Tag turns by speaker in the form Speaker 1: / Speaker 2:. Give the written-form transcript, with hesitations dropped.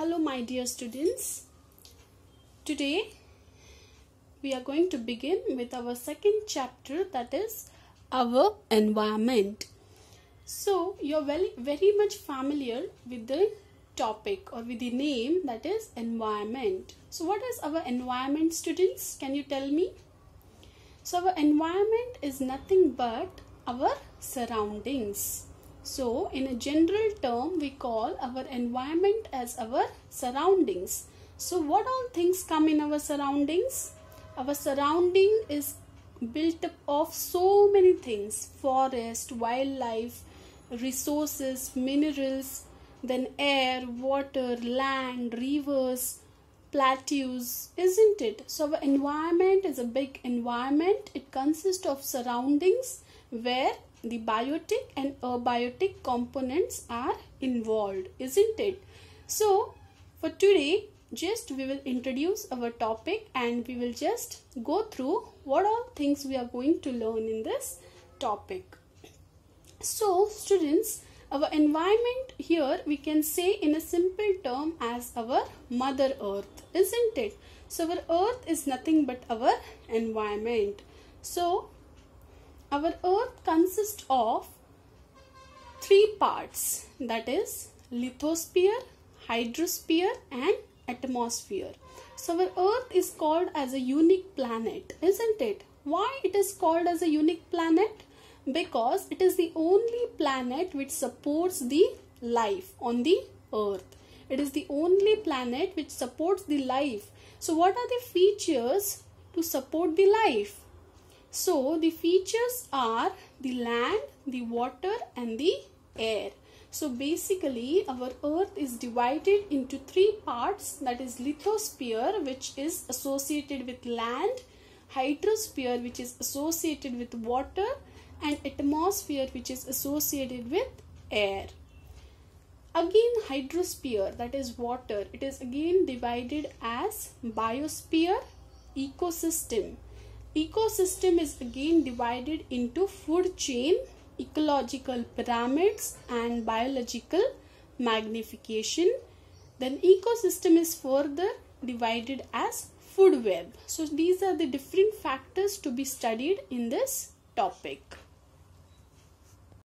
Speaker 1: Hello my dear students. Today we are going to begin with our second chapter, that is our environment. So you are very much familiar with the topic or with the name, that is environment. So what is our environment, students? Can you tell me? So our environment is nothing but our surroundings. So in a general term, we call our environment as our surroundings. So what all things come in our surroundings? Our surrounding is built up of so many things: forest, wildlife, resources, minerals, then air, water, land, rivers, plateaus, isn't it? So our environment is a big environment. It consists of surroundings where the biotic and abiotic components are involved, isn't it? So for today, just we will introduce our topic and we will just go through what all things we are going to learn in this topic. So students, our environment here we can say in a simple term as our Mother Earth, isn't it? So our earth is nothing but our environment. So our earth consists of three parts, that is lithosphere, hydrosphere and atmosphere. So our earth is called as a unique planet, isn't it? Why it is called as a unique planet? Because it is the only planet which supports the life on the earth. It is the only planet which supports the life. So what are the features to support the life? So the features are the land, the water and the air. So basically our earth is divided into three parts, that is lithosphere, which is associated with land, hydrosphere, which is associated with water, and atmosphere, which is associated with air. Again hydrosphere, that is water, it is again divided as biosphere, ecosystem. Ecosystem is again divided into food chain, ecological pyramids and biological magnification. Then ecosystem is further divided as food web. So these are the different factors to be studied in this topic.